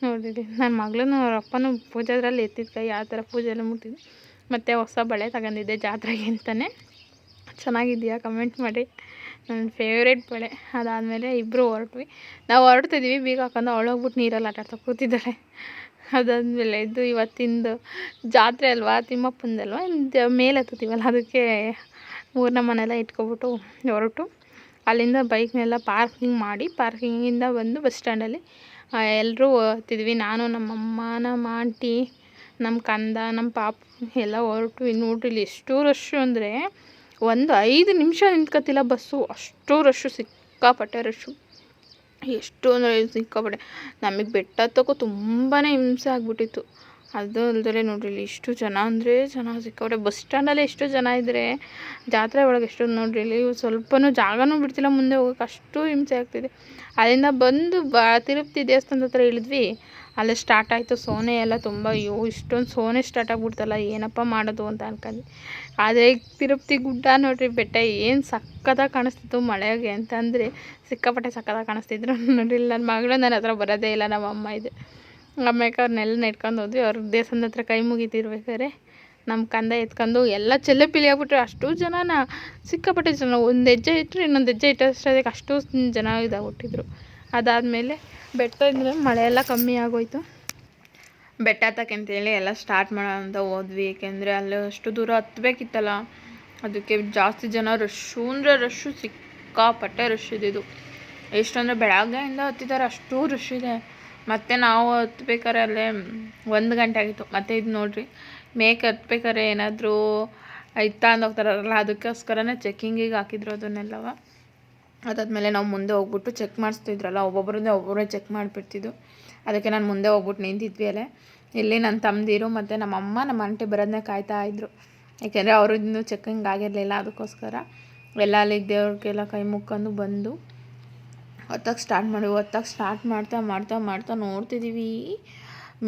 ನೋಡಿರಿ ನನ್ನ ಮಗಳೂ ಅವ್ರ ಅಪ್ಪನೂ ಪೂಜೆದ್ರಲ್ಲಿ ಎತ್ತಿದ ಕೈ ಆ ಥರ ಪೂಜೆ ಎಲ್ಲ ಮುಟ್ಟಿದ್ದೆ. ಮತ್ತು ಹೊಸ ಬಳೆ ತಗೊಂಡಿದ್ದೆ ಜಾತ್ರೆಗೆ ಅಂತಲೇ. ಚೆನ್ನಾಗಿದೆಯಾ ಕಮೆಂಟ್ ಮಾಡಿ, ನನ್ನ ಫೇವ್ರೇಟ್ ಬಳೆ. ಅದಾದಮೇಲೆ ಇಬ್ಬರು ಹೊರಟ್ವಿ. ನಾವು ಹೊರಡ್ತಿದ್ವಿ, ಬೀಗ ಹಾಕೊಂಡು ಅವಳೋಗ್ಬಿಟ್ಟು ನೀರಲ್ಲಿ ಆಟಾಡ್ತಾ ಕೂತಿದ್ದಾಳೆ. ಅದಾದಮೇಲೆ ಇದು ಇವತ್ತಿಂದು ಜಾತ್ರೆ ಅಲ್ವಾ, ತಿಮ್ಮಪ್ಪಂದಲ್ವ, ಮೇಲೆ ಹತ್ತುತ್ತೀವಲ್ಲ, ಅದಕ್ಕೆ ಊರಿನ ಮನೆಯೆಲ್ಲ ಇಟ್ಕೊಬಿಟ್ಟು ಹೊರಟು ಅಲ್ಲಿಂದ ಬೈಕ್ನೆಲ್ಲ ಪಾರ್ಕಿಂಗ್ ಮಾಡಿ, ಪಾರ್ಕಿಂಗಿಂದ ಬಂದು ಬಸ್ ಸ್ಟ್ಯಾಂಡಲ್ಲಿ ಎಲ್ಲರೂ ಹತ್ತಿದ್ವಿ. ನಾನು, ನಮ್ಮಮ್ಮ, ನಮ್ಮ ಆಂಟಿ, ನಮ್ಮ ಕಂದ, ನಮ್ಮ ಪಾಪು ಎಲ್ಲ ಹೊರಟು. ನೋಡ್ರಿ ಇಲ್ಲಿ ಎಷ್ಟು ರಶ್ಶು ಅಂದರೆ 5 ನಿಮಿಷ ನಿಂತ್ಕೊತಿಲ್ಲ ಬಸ್ಸು, ಅಷ್ಟು ರಶ್ಶು, ಸಿಕ್ಕಾಪಟ್ಟೆ ರಶ್ಶು. ಎಷ್ಟು ಅಂದರೆ ಸಿಕ್ಕಾಪಟ್ಟೆ. ನಮಗೆ ಬೆಟ್ಟ ಹತ್ತೋಕ್ಕೂ ತುಂಬಾ ಹಿಂಸೆ ಆಗಿಬಿಟ್ಟಿತ್ತು. ಅದು ಅಲ್ಲದೆ ನೋಡ್ರಿ ಇಲ್ಲಿ ಎಷ್ಟು ಜನ ಅಂದರೆ ಸಿಕ್ಕಾಪಟ್ಟೆ. ಬಸ್ ಸ್ಟ್ಯಾಂಡಲ್ಲಿ ಎಷ್ಟು ಜನ ಇದ್ದರೆ ಜಾತ್ರೆ ಒಳಗೆ ಎಷ್ಟು ನೋಡ್ರಿ, ಇಲ್ಲಿ ಸ್ವಲ್ಪನೂ ಜಾಗನೂ ಬಿಡ್ತಿಲ್ಲ ಮುಂದೆ ಹೋಗೋಕೆ, ಅಷ್ಟು ಹಿಂಸೆ ಆಗ್ತಿದೆ. ಅಲ್ಲಿಂದ ಬಂದು ತಿರುಪತಿ ದೇವಸ್ಥಾನದ ಹತ್ರ ಇಳಿದ್ವಿ. ಅಲ್ಲೇ ಸ್ಟಾರ್ಟ್ ಆಯಿತು ಸೋನೆ ಎಲ್ಲ ತುಂಬ. ಇಷ್ಟೊಂದು ಸೋನೆ ಸ್ಟಾರ್ಟ್ ಆಗಿಬಿಡ್ತಲ್ಲ, ಏನಪ್ಪ ಮಾಡೋದು ಅಂತ ಅನ್ಕೊಂಡ್ವಿ. ಆದರೆ ತಿರುಪತಿ ಗುಡ್ಡ ನೋಡ್ರಿ, ಬೆಟ್ಟ ಏನು ಸಕ್ಕತ್ತಾಗಿ ಕಾಣಿಸ್ತಿತ್ತು ಮಳೆಗೆ ಅಂತಂದರೆ ಸಿಕ್ಕಾಪಟ್ಟೆ ಸಕ್ಕತ್ತಾಗಿ ಕಾಣಿಸ್ತಿದ್ರು. ನೋಡ್ರಿ ನನ್ನ ಮಗಳು ನನ್ನ ಹತ್ರ ಬರೋದೇ ಇಲ್ಲ, ನಮ್ಮ ಅಮ್ಮ ಇದೆ. ಆಮೇಲೆ ಅವ್ರನ್ನೆಲ್ಲ ನೆಟ್ಕೊಂಡು ಹೋದ್ವಿ. ಅವ್ರ ದೇವಸ್ಥಾನದ ಹತ್ರ ಕೈ ಮುಗಿತಿರ್ಬೇಕಾದ್ರೆ ನಮ್ಮ ಕಂದ ಎತ್ಕೊಂಡು ಎಲ್ಲ ಚೆಲ್ಲೆ ಪಿಲಿ ಆಗ್ಬಿಟ್ರೆ. ಅಷ್ಟು ಜನನ, ಸಿಕ್ಕಾಪಟ್ಟೆ ಜನ. ಒಂದು ಹೆಜ್ಜೆ ಇಟ್ಟರೆ ಇನ್ನೊಂದು ಹೆಜ್ಜೆ ಇಟ್ಟಷ್ಟೇ ಅಷ್ಟು ಜನ ಇದಾಗ್ಬಿಟ್ಟಿದ್ರು. ಅದಾದಮೇಲೆ ಬೆಟ್ಟದಿಂದ ಮಳೆ ಎಲ್ಲ ಕಮ್ಮಿ ಆಗೋಯ್ತು. ಬೆಟ್ಟ ಹತ್ತಕ್ಕೆ ಅಂತೇಳಿ ಎಲ್ಲ ಸ್ಟಾರ್ಟ್ ಮಾಡೋ ಅಂತ ಹೋದ್ವಿ. ಏಕೆಂದರೆ ಅಲ್ಲಿ ಅಷ್ಟು ದೂರ ಹತ್ತಬೇಕಿತ್ತಲ್ಲ, ಅದಕ್ಕೆ ಜಾಸ್ತಿ ಜನ. ರಶ್ಶು ಅಂದರೆ ರಶ್ಶು, ಸಿಕ್ಕಾಪಟ್ಟೆ ರಶ್ ಇದ್ದಿದ್ದು. ಎಷ್ಟು ಅಂದರೆ ಬೆಳಗ್ಗೆಯಿಂದ ಹತ್ತಿದ್ದಾರೆ, ಅಷ್ಟು ರಶ್ ಇದೆ. ಮತ್ತು ನಾವು ಹತ್ಬೇಕಾರೆ ಅಲ್ಲೇ 1 ಗಂಟೆ ಆಗಿತ್ತು. ಮತ್ತು ಇದು ನೋಡಿರಿ, ಮೇಕೆ ಹತ್ಬೇಕಾರೆ ಏನಾದರೂ ಇತ್ತ ಅಂದೋಗ್ತಾರಲ್ಲ, ಅದಕ್ಕೋಸ್ಕರನೇ ಚೆಕ್ಕಿಂಗಿಗೆ ಹಾಕಿದ್ರು ಅದನ್ನೆಲ್ಲವ. ಅದಾದಮೇಲೆ ನಾವು ಮುಂದೆ ಹೋಗ್ಬಿಟ್ಟು ಚೆಕ್ ಮಾಡಿಸ್ತಿದ್ರಲ್ಲ, ಒಬ್ಬೊಬ್ಬರೇ ಚೆಕ್ ಮಾಡಿಬಿಡ್ತಿದ್ದು. ಅದಕ್ಕೆ ನಾನು ಮುಂದೆ ಹೋಗ್ಬಿಟ್ಟು ನಿಂತಿದ್ವಿ ಅಲ್ಲೇ. ಇಲ್ಲಿ ನನ್ನ ತಮ್ಮದಿರು ಮತ್ತು ನಮ್ಮಮ್ಮ ನಮ್ಮ ಆಂಟಿ ಬರೋದನ್ನೇ ಕಾಯ್ತಾ ಇದ್ದರು. ಯಾಕೆಂದರೆ ಅವರು ಇನ್ನೂ ಚೆಕ್ಕಿಂಗ್ ಆಗಿರಲಿಲ್ಲ, ಅದಕ್ಕೋಸ್ಕರ ಎಲ್ಲ ಅಲ್ಲಿಗೆ ದೇವ್ರಿಗೆಲ್ಲ ಕೈ ಮುಕ್ಕೊಂಡು ಬಂದು ಹೊತ್ತಕ್ಕೆ ಸ್ಟಾರ್ಟ್ ಮಾಡ್ತಾ ನೋಡ್ತಿದ್ದೀವಿ,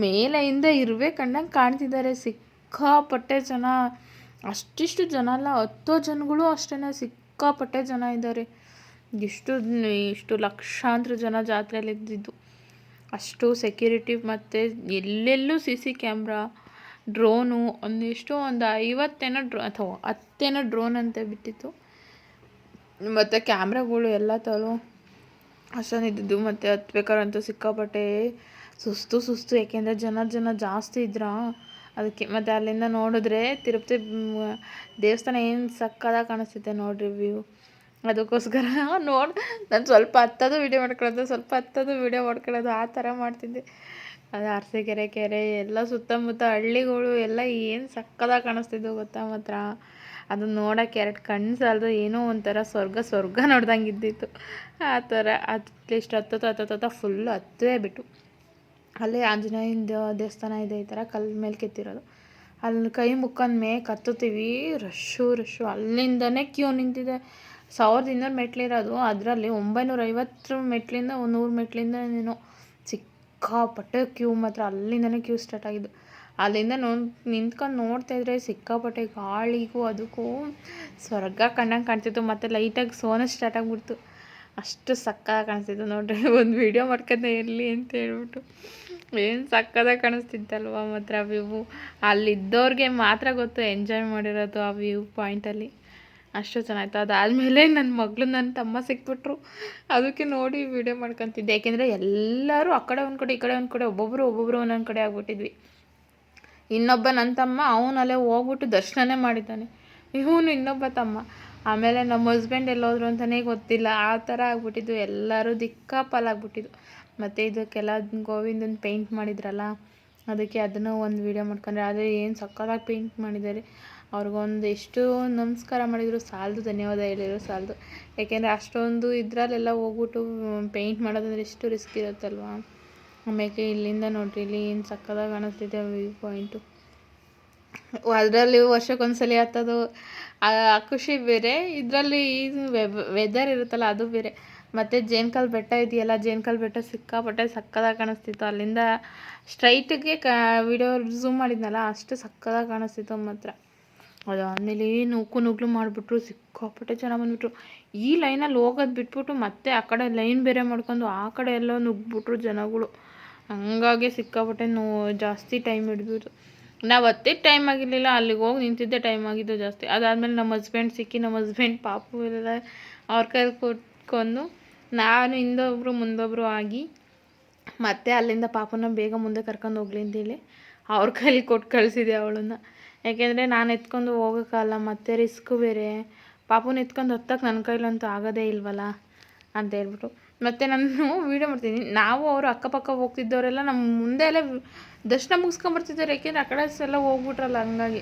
ಮೇಲೆಯಿಂದ ಇರುವೆ ಕಂಡಂಗೆ ಕಾಣ್ತಿದ್ದಾರೆ. ಸಿಕ್ಕಾಪಟ್ಟೆ ಜನ, ಅಷ್ಟಿಷ್ಟು ಜನ ಅಲ್ಲ, 10 ಜನಗಳು ಅಷ್ಟೇ, ಸಿಕ್ಕಾಪಟ್ಟೆ ಜನ ಇದ್ದಾರೆ. ಇಷ್ಟು ಲಕ್ಷಾಂತರ ಜನ ಜಾತ್ರೆಯಲ್ಲಿ ಇದ್ದಿದ್ದು. ಅಷ್ಟು ಸೆಕ್ಯೂರಿಟಿ ಮತ್ತು ಎಲ್ಲೆಲ್ಲೂ CC ಕ್ಯಾಮ್ರಾ, ಡ್ರೋನು, ಒಂದು 50 ಅಥವಾ 10 ಡ್ರೋನ್ ಅಂತ ಬಿಟ್ಟಿತ್ತು. ಮತ್ತು ಕ್ಯಾಮ್ರಾಗಳು ಎಲ್ಲ ತರೋ ಅಷ್ಟೊಂದಿದ್ದು. ಮತ್ತು ಹತ್ಬೇಕಾರಂತೂ ಸಿಕ್ಕಾಪಟ್ಟೆ ಸುಸ್ತು, ಯಾಕೆಂದರೆ ಜನ ಜಾಸ್ತಿ ಇದ್ರಾ ಅದಕ್ಕೆ. ಮತ್ತು ಅಲ್ಲಿಂದ ನೋಡಿದ್ರೆ ತಿರುಪತಿ ದೇವಸ್ಥಾನ ಏನು ಸಕ್ಕದಾಗಿ ಕಾಣಿಸ್ತಿದೆ ನೋಡ್ರಿ ವ್ಯೂ. ಅದಕ್ಕೋಸ್ಕರ ನಾನು ಸ್ವಲ್ಪ ಹತ್ತೋದು ವೀಡಿಯೋ ಮಾಡ್ಕೊಳ್ಳೋದು ಆ ಥರ ಮಾಡ್ತಿದ್ದೆ. ಅದು ಅರಸೀಕೆರೆ ಕೆರೆ ಎಲ್ಲ ಸುತ್ತಮುತ್ತ ಹಳ್ಳಿಗಳು ಎಲ್ಲ ಏನು ಸಕ್ಕದಾಗಿ ಕಾಣಿಸ್ತಿದ್ವು ಗೊತ್ತಾ ಮಾತ್ರ. ಅದನ್ನ ನೋಡೋಕ್ಕೆ 2 ಕಣ್ಣು ಸಾಲದು, ಏನೋ ಒಂಥರ ಸ್ವರ್ಗ ನೋಡ್ದಂಗೆ ಇದ್ದಿತ್ತು ಆ ಥರ. ಅಟ್ಲೀಸ್ಟ್ ಹತ್ತುತ್ತಾ ಫುಲ್ಲು ಹತ್ತೇ ಬಿಟ್ಟು. ಅಲ್ಲೇ ಆಂಜನೇಯನ ದೇವಸ್ಥಾನ ಇದೆ, ಈ ಥರ ಕಲ್ಲು ಮೇಲೆ ಕೆತ್ತಿರೋದು. ಅಲ್ಲಿ ಕೈ ಮುಕ್ಕಂದು ಮೇಕ್ ಹತ್ತುತ್ತೀವಿ, ರಶ್ಶು. ಅಲ್ಲಿಂದನೇ ಕ್ಯೂ ನಿಂತಿದೆ. 1200 ಮೆಟ್ಲಿರೋದು, ಅದರಲ್ಲಿ 950 ಮೆಟ್ಲಿಂದ 100 ಮೆಟ್ಲಿಂದ ಏನೋ ಸಿಕ್ಕಾಪಟ್ಟೆ ಕ್ಯೂ ಮಾತ್ರ. ಅಲ್ಲಿಂದನೇ ಕ್ಯೂ ಸ್ಟಾರ್ಟ್ ಆಗಿದ್ದು. ಅಲ್ಲಿಂದ ನಿಂತ್ಕೊಂಡು ನೋಡ್ತಾಯಿದ್ರೆ ಸಿಕ್ಕಾಪಟ್ಟೆ ಗಾಳಿಗೂ ಅದಕ್ಕೂ ಸ್ವರ್ಗ ಕಂಡಂಗೆ ಕಾಣ್ತಿತ್ತು. ಮತ್ತು ಲೈಟಾಗಿ ಸೋನ ಸ್ಟಾರ್ಟ್ ಆಗಿಬಿಡ್ತು. ಅಷ್ಟು ಸಕ್ಕದಾಗಿ ಕಾಣಿಸ್ತಿತ್ತು ನೋಡ್ರಿ. ಒಂದು ವೀಡಿಯೋ ಮಾಡ್ಕೊಂಡೆ ಇರಲಿ ಅಂತ ಹೇಳ್ಬಿಟ್ಟು. ಏನು ಸಕ್ಕದಾಗಿ ಕಾಣಿಸ್ತಿತ್ತಲ್ವ ಮಾತ್ರ ವ್ಯೂ. ಅಲ್ಲಿದ್ದವ್ರಿಗೆ ಮಾತ್ರ ಗೊತ್ತು ಎಂಜಾಯ್ ಮಾಡಿರೋದು ಆ ವ್ಯೂ ಪಾಯಿಂಟಲ್ಲಿ. ಅಷ್ಟು ಚೆನ್ನಾಗಿತ್ತು. ಅದಾದಮೇಲೆ ನನ್ನ ಮಗಳು ನನ್ನ ತಮ್ಮ ಸಿಕ್ಬಿಟ್ರು. ಅದಕ್ಕೆ ನೋಡಿ ವೀಡಿಯೋ ಮಾಡ್ಕೊತಿದ್ದೆ. ಯಾಕೆಂದರೆ ಎಲ್ಲರೂ ಆ ಕಡೆ ಒಂದು ಕಡೆ ಈ ಕಡೆ ಒಂದು ಕಡೆ ಒಬ್ಬೊಬ್ಬರು ಒಂದೊಂದು ಕಡೆ ಆಗ್ಬಿಟ್ಟಿದ್ವಿ. ಇನ್ನೊಬ್ಬ ನನ್ನ ತಮ್ಮ ಅವನಲ್ಲೇ ಹೋಗ್ಬಿಟ್ಟು ದರ್ಶನನೇ ಮಾಡಿದ್ದಾನೆ. ಇವನು ಇನ್ನೊಬ್ಬ ತಮ್ಮ. ಆಮೇಲೆ ನಮ್ಮ ಹಸ್ಬೆಂಡ್ ಎಲ್ಲೋದ್ರು ಅಂತಲೇ ಗೊತ್ತಿಲ್ಲ, ಆ ಥರ ಆಗ್ಬಿಟ್ಟಿದ್ದು. ಎಲ್ಲರೂ ದಿಕ್ಕಾಪಾಲಾಗ್ಬಿಟ್ಟಿದ್ದು. ಮತ್ತು ಇದಕ್ಕೆಲ್ಲ ಗೋವಿಂದನ ಪೇಂಟ್ ಮಾಡಿದ್ರಲ್ಲ, ಅದಕ್ಕೆ ಅದನ್ನು ಒಂದು ವೀಡಿಯೋ ಮಾಡ್ಕೊಂಡ್ರೆ. ಆದರೆ ಏನು ಸಕ್ಕತ್ತಾಗಿ ಪೇಂಟ್ ಮಾಡಿದ್ದಾರೆ. ಅವ್ರಿಗೊಂದು ಎಷ್ಟು ನಮಸ್ಕಾರ ಮಾಡಿದ್ರು ಸಾಲದು, ಧನ್ಯವಾದ ಹೇಳಿದ್ರು ಸಾಲದು. ಯಾಕೆಂದರೆ ಅಷ್ಟೊಂದು ಇದರಲ್ಲೆಲ್ಲ ಹೋಗ್ಬಿಟ್ಟು ಪೇಂಟ್ ಮಾಡೋದಂದ್ರೆ ಎಷ್ಟು ರಿಸ್ಕ್ ಇರುತ್ತಲ್ವ. ಆಮೇಲೆ ಇಲ್ಲಿಂದ ನೋಡ್ರಿ, ಇಲ್ಲಿ ಏನು ಸಕ್ಕತ್ತಾಗಿ ಕಾಣಿಸ್ತಿದೆ ವ್ಯೂ ಪಾಯಿಂಟು. ಅದರಲ್ಲಿ ವರ್ಷಕ್ಕೊಂದ್ಸಲಿ ಹತ್ತೋದು ಆ ಖುಷಿ ಬೇರೆ, ಇದರಲ್ಲಿ ಇದು ವೆದರ್ ಇರುತ್ತಲ್ಲ ಅದು ಬೇರೆ. ಮತ್ತು ಜೇನ್ಕಲ್ ಬೆಟ್ಟ ಇದೆಯಲ್ಲ, ಜೇನ್ಕಲ್ ಬೆಟ್ಟ ಸಿಕ್ಕಾಪಟ್ಟೆ ಸಕ್ಕತ್ತಾಗಿ ಕಾಣಿಸ್ತಿತ್ತು. ಅಲ್ಲಿಂದ ಸ್ಟ್ರೈಟಿಗೆ ವಿಡಿಯೋ ಝೂಮ್ ಮಾಡಿದ್ನಲ್ಲ, ಅಷ್ಟು ಸಕ್ಕತ್ತಾಗಿ ಕಾಣಿಸ್ತಿತ್ತು ಮಾತ್ರ. ಅದಾದಮೇಲೆ ನುಗ್ಲು ಮಾಡಿಬಿಟ್ರು, ಸಿಕ್ಕಾಪಟ್ಟೆ ಜನ ಬಂದುಬಿಟ್ರು. ಈ ಲೈನಲ್ಲಿ ಹೋಗೋದು ಬಿಟ್ಬಿಟ್ಟು ಮತ್ತೆ ಆ ಕಡೆ ಲೈನ್ ಬೇರೆ ಮಾಡ್ಕೊಂಡು ಆ ಕಡೆ ಎಲ್ಲ ನುಗ್ಗಿಬಿಟ್ರು ಜನಗಳು. ಹಂಗಾಗಿ ಸಿಕ್ಕಾಪಟ್ಟೆ ಜಾಸ್ತಿ ಟೈಮ್ ಹಿಡಿದ್ರು. ನಾವು ಹತ್ತಿದ ಟೈಮ್ ಆಗಿರಲಿಲ್ಲ, ಅಲ್ಲಿಗೆ ಹೋಗಿ ನಿಂತಿದ್ದೆ ಟೈಮ್ ಆಗಿದ್ದು ಜಾಸ್ತಿ. ಅದಾದಮೇಲೆ ನಮ್ಮ ಹಸ್ಬೆಂಡ್ ಪಾಪು ಎಲ್ಲ ಅವ್ರ ಕೈಲಿ ಕೊಟ್ಕೊಂಡು ನಾನು ಹಿಂದೊಬ್ಬರು ಮುಂದೊಬ್ಬರು ಆಗಿ ಮತ್ತೆ ಅಲ್ಲಿಂದ ಪಾಪನ ಬೇಗ ಮುಂದೆ ಕರ್ಕೊಂಡು ಹೋಗ್ಲಿ ಅಂತೇಳಿ ಅವ್ರ ಕೈಲಿ ಕೊಟ್ಟು ಕಳಿಸಿದೆ ಅವಳನ್ನು. ಯಾಕೆಂದರೆ ನಾನು ಎತ್ಕೊಂಡು ಹೋಗೋಕ್ಕಲ್ಲ, ಮತ್ತೆ ರಿಸ್ಕು ಬೇರೆ. ಪಾಪುನ ಎತ್ಕೊಂಡು ಹತ್ತಕ್ಕೆ ನನ್ನ ಕೈಲಂತೂ ಆಗೋದೇ ಇಲ್ವಲ್ಲ ಅಂತ ಹೇಳ್ಬಿಟ್ಟು. ಮತ್ತು ನಾನು ವೀಡಿಯೋ ಮಾಡ್ತೀನಿ. ನಾವು ಅವರು ಅಕ್ಕಪಕ್ಕ ಹೋಗ್ತಿದ್ದವರೆಲ್ಲ ನಮ್ಮ ಮುಂದೆ ಎಲ್ಲ ದರ್ಶನ ಮುಗಿಸ್ಕೊಂಬರ್ತಿದ್ದಾರೆ. ಯಾಕೆಂದರೆ ಆ ಕಡೆ ಎಲ್ಲ ಹೋಗ್ಬಿಟ್ರಲ್ಲ, ಹಂಗಾಗಿ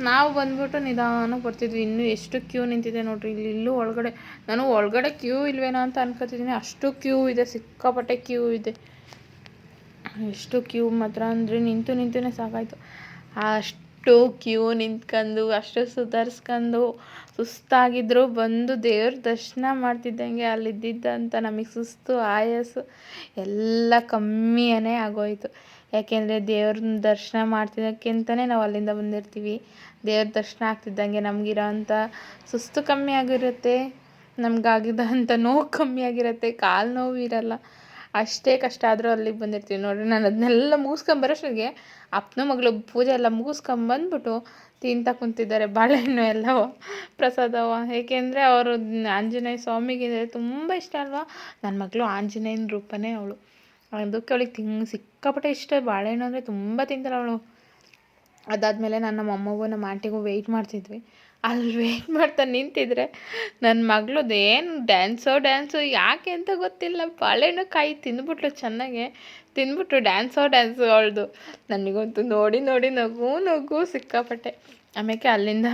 ನಾವು ಬಂದ್ಬಿಟ್ಟು ನಿಧಾನಕ್ಕೆ ಬರ್ತಿದ್ವಿ. ಇನ್ನೂ ಎಷ್ಟು ಕ್ಯೂ ನಿಂತಿದೆ ನೋಡ್ರಿ. ಇಲ್ಲೂ ಒಳಗಡೆ ನಾನು ಒಳಗಡೆ ಕ್ಯೂ ಇಲ್ವೇನೋ ಅಂತ ಅನ್ಕೋತಿದ್ದೀನಿ. ಅಷ್ಟು ಕ್ಯೂ ಇದೆ, ಸಿಕ್ಕಾಪಟ್ಟೆ ಕ್ಯೂ ಇದೆ. ಎಷ್ಟು ಕ್ಯೂ ಮಾತ್ರ ಅಂದರೆ ನಿಂತೇ ಸಾಕಾಯಿತು. ಅಷ್ಟು ಕ್ಯೂ ನಿಂತ್ಕೊಂಡು ಅಷ್ಟು ಸುಧಾರಿಸ್ಕೊಂಡು ಸುಸ್ತಾಗಿದ್ರು ಬಂದು ದೇವ್ರ ದರ್ಶನ ಮಾಡ್ತಿದ್ದಂಗೆ ಅಲ್ಲಿದ್ದಂಥ ನಮಗೆ ಸುಸ್ತು ಆಯಾಸು ಎಲ್ಲ ಕಮ್ಮಿಯೇ ಆಗೋಯಿತು. ಯಾಕೆಂದರೆ ದೇವ್ರನ್ನ ದರ್ಶನ ಮಾಡ್ತಿದ್ದಕ್ಕಿಂತಲೇ ನಾವು ಅಲ್ಲಿಂದ ಬಂದಿರ್ತೀವಿ. ದೇವ್ರ ದರ್ಶನ ಆಗ್ತಿದ್ದಂಗೆ ನಮಗಿರೋಂಥ ಸುಸ್ತು ಕಮ್ಮಿ ಆಗಿರುತ್ತೆ, ನಮಗಾಗಿದ್ದಂಥ ನೋವು ಕಮ್ಮಿ ಆಗಿರುತ್ತೆ, ಕಾಲು ನೋವು ಇರಲ್ಲ. ಅಷ್ಟೇ ಕಷ್ಟ ಆದರೂ ಅಲ್ಲಿಗೆ ಬಂದಿರ್ತೀವಿ ನೋಡಿರಿ. ನಾನು ಅದನ್ನೆಲ್ಲ ಮುಗಿಸ್ಕೊಂಬರೋಷ್ಟಿಗೆ ಅಪ್ಪನ ಮಗಳು ಪೂಜೆ ಎಲ್ಲ ಮುಗಿಸ್ಕೊಂಬಂದ್ಬಿಟ್ಟು ತಿಂತ ಕುಂತಿದ್ದಾರೆ ಬಾಳೆಹಣ್ಣು ಎಲ್ಲವ ಪ್ರಸಾದವ. ಏಕೆಂದರೆ ಅವರು ಆಂಜನೇಯ ಸ್ವಾಮಿಗೆ ತುಂಬ ಇಷ್ಟ ಅಲ್ವಾ. ನನ್ನ ಮಗಳು ಆಂಜನೇಯನ ರೂಪನೇ ಅವಳು. ಅದಕ್ಕೆ ಅವಳಿಗೆ ಸಿಕ್ಕಾಪಟ್ಟೆ ಇಷ್ಟ ಬಾಳೆಹಣ್ಣು ಅಂದರೆ, ತುಂಬ ತಿಂತಾಳೆ ಅವಳು. ಅದಾದಮೇಲೆ ನಮ್ಮ ಅಮ್ಮಗೂ ನಮ್ಮ ಆಂಟಿಗೂ ವೆಯ್ಟ್ ಮಾಡ್ತಿದ್ವಿ. ಅಲ್ಲಿ ವೆಯ್ಟ್ ಮಾಡ್ತಾ ನಿಂತಿದ್ರೆ ನನ್ನ ಮಗಳದ್ದು ಏನು ಡ್ಯಾನ್ಸು ಯಾಕೆ ಅಂತ ಗೊತ್ತಿಲ್ಲ. ಬಾಳೆಹಣ್ಣು ಕಾಯಿ ತಿಂದ್ಬಿಟ್ಲು, ಚೆನ್ನಾಗೆ ತಿಂದ್ಬಿಟ್ಟು ಡ್ಯಾನ್ಸು ಅವಳದು. ನನಗಂತೂ ನೋಡಿ ನಗು ಸಿಕ್ಕಾಪಟ್ಟೆ. ಆಮೇಲೆ ಅಲ್ಲಿಂದ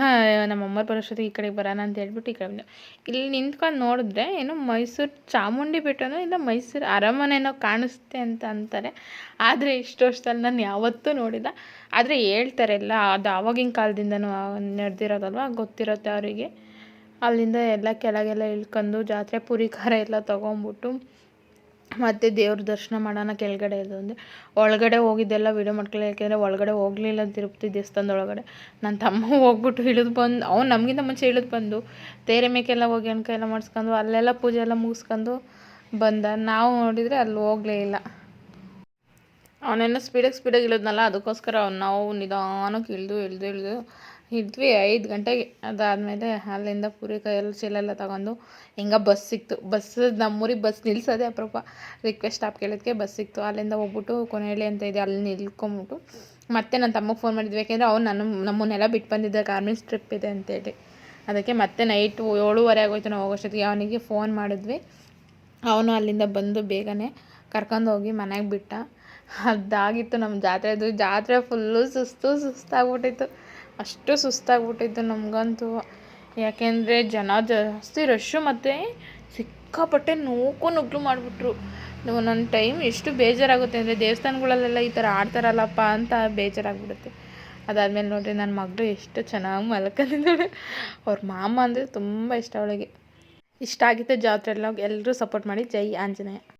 ನಮ್ಮಮ್ಮ ಬರೋಷ್ಟೊತ್ತಿಗೆ ಈ ಕಡೆಗೆ ಬರೋಣ ಅಂತ ಹೇಳ್ಬಿಟ್ಟು ಈ ಕಡೆ ಬಂದೆ. ಇಲ್ಲಿ ನಿಂತ್ಕೊಂಡು ನೋಡಿದ್ರೆ ಏನೋ ಮೈಸೂರು ಚಾಮುಂಡಿ ಬೆಟ್ಟನೋ ಇಲ್ಲ ಮೈಸೂರು ಅರಮನೆನೋ ಕಾಣಿಸುತ್ತೆ ಅಂತ ಅಂತಾರೆ. ಆದರೆ ಇಷ್ಟು ವರ್ಷದಲ್ಲಿ ನಾನು ಯಾವತ್ತೂ ನೋಡಿಲ್ಲ. ಆದರೆ ಹೇಳ್ತಾರೆ ಎಲ್ಲ ಅದು ಆವಾಗಿನ ಕಾಲದಿಂದನೂ ನಡೆದಿರೋದಲ್ವ, ಗೊತ್ತಿರುತ್ತೆ ಅವರಿಗೆ. ಅಲ್ಲಿಂದ ಎಲ್ಲ ಕೆಳಗೆಲ್ಲ ಇಳ್ಕೊಂಡು ಜಾತ್ರೆ ಪುರಿ ಖಾರ ಎಲ್ಲ ತೊಗೊಂಬಿಟ್ಟು ಮತ್ತು ದೇವ್ರ ದರ್ಶನ ಮಾಡೋಣ ಕೆಳಗಡೆ ಇದು ಅಂದರೆ ಒಳಗಡೆ ಹೋಗಿದ್ದೆಲ್ಲ ವೀಡಿಯೋ ಮಾಡ್ಕೊಳ್ಳಿ. ಯಾಕೆಂದರೆ ಒಳಗಡೆ ಹೋಗಲಿಲ್ಲ ತಿರುಪತಿ ದೇವಸ್ಥಾನದೊಳಗಡೆ. ನನ್ನ ತಮ್ಮ ಹೋಗ್ಬಿಟ್ಟು ಇಳಿದು ಬಂದು, ಅವ್ನು ನಮಗಿಂತ ಮುಂಚೆ ಇಳಿದು ಬಂದು ತೇರೆ ಮೇಕೆಲ್ಲ ಹೋಗಿ ಅಣ್ಕೆ ಎಲ್ಲ ಮಾಡಿಸ್ಕೊಂಡು ಅಲ್ಲೆಲ್ಲ ಪೂಜೆ ಎಲ್ಲ ಮುಗಿಸ್ಕೊಂಡು ಬಂದ. ನಾವು ನೋಡಿದರೆ ಅಲ್ಲಿ ಹೋಗಲೇ ಇಲ್ಲ. ಅವನೇನೋ ಸ್ಪೀಡಾಗಿ ಇಳಿದ್ನಲ್ಲ, ಅದಕ್ಕೋಸ್ಕರ ನಾವು ನಿಧಾನಕ್ಕೆ ಇಳಿದು ಇದ್ವಿ 5 ಗಂಟೆಗೆ. ಅದಾದಮೇಲೆ ಅಲ್ಲಿಂದ ಪೂರಿಕಾಯಿ ಎಲ್ಲ ಚೀಲ ಎಲ್ಲ ತಗೊಂಡು ಹಿಂಗೆ ಬಸ್ ಸಿಕ್ತು. ನಮ್ಮೂರಿಗೆ ಬಸ್ ನಿಲ್ಲಿಸೋದೇ ಅಪರೂಪ. ರಿಕ್ವೆಸ್ಟ್ ಸ್ಟಾಪ್ ಕೇಳೋದಕ್ಕೆ ಬಸ್ ಸಿಕ್ತು. ಅಲ್ಲಿಂದ ಹೋಗ್ಬಿಟ್ಟು ಕೊನೆಹಳ್ಳಿ ಅಂತ ಇದೆ, ಅಲ್ಲಿ ನಿಲ್ಕೊಂಬಿಟ್ಟು ಮತ್ತೆ ನನ್ನ ತಮ್ಮಗೆ ಫೋನ್ ಮಾಡಿದ್ವಿ. ಯಾಕೆಂದರೆ ಅವ್ನು ನಮ್ಮನ್ನೆಲ್ಲ ಬಿಟ್ಟು ಬಂದಿದ್ದ ಗಾರ್ಮೆಂಟ್ಸ್ ಟ್ರಿಪ್ ಇದೆ ಅಂತೇಳಿ. ಅದಕ್ಕೆ ಮತ್ತೆ ನೈಟ್ 7:30 ಆಗೋಯ್ತು ನಾವು ಹೋಗೋಷ್ಟೊತ್ತಿಗೆ. ಅವನಿಗೆ ಫೋನ್ ಮಾಡಿದ್ವಿ. ಅವನು ಅಲ್ಲಿಂದ ಬಂದು ಬೇಗನೆ ಕರ್ಕೊಂಡೋಗಿ ಮನೆಗೆ ಬಿಟ್ಟ. ಅದಾಗಿತ್ತು ನಮ್ಮ ಜಾತ್ರೆ ಫುಲ್ಲು ಸುಸ್ತಾಗ್ಬಿಟ್ಟಿತ್ತು. ಅಷ್ಟು ಸುಸ್ತಾಗ್ಬಿಟ್ಟಿತ್ತು ನಮಗಂತೂ. ಯಾಕೆಂದರೆ ಜನ ಜಾಸ್ತಿ ರಶ್ಶು ಮತ್ತು ಸಿಕ್ಕಾಪಟ್ಟೆ ನುಗ್ಗಲು ಮಾಡಿಬಿಟ್ರು. ನನ್ನ ಟೈಮ್ ಎಷ್ಟು ಬೇಜಾರಾಗುತ್ತೆ ಅಂದರೆ ದೇವಸ್ಥಾನಗಳಲ್ಲೆಲ್ಲ ಈ ಥರ ಆಡ್ತಾರಲ್ಲಪ್ಪ ಅಂತ ಬೇಜಾರಾಗ್ಬಿಡುತ್ತೆ. ಅದಾದಮೇಲೆ ನೋಡಿರಿ ನನ್ನ ಮಗಳು ಎಷ್ಟು ಚೆನ್ನಾಗಿ ಮಲ್ಕೊಂಡಿದ್ದಾಳೆ. ಅವ್ರ ಮಾಮ ಅಂದರೆ ತುಂಬ ಇಷ್ಟ ಅವಳಿಗೆ. ಇಷ್ಟ ಆಗಿತ್ತು ಜಾತ್ರೆ ಎಲ್ಲ. ಎಲ್ಲರೂ ಸಪೋರ್ಟ್ ಮಾಡಿ. ಜೈ ಆಂಜನೇಯ.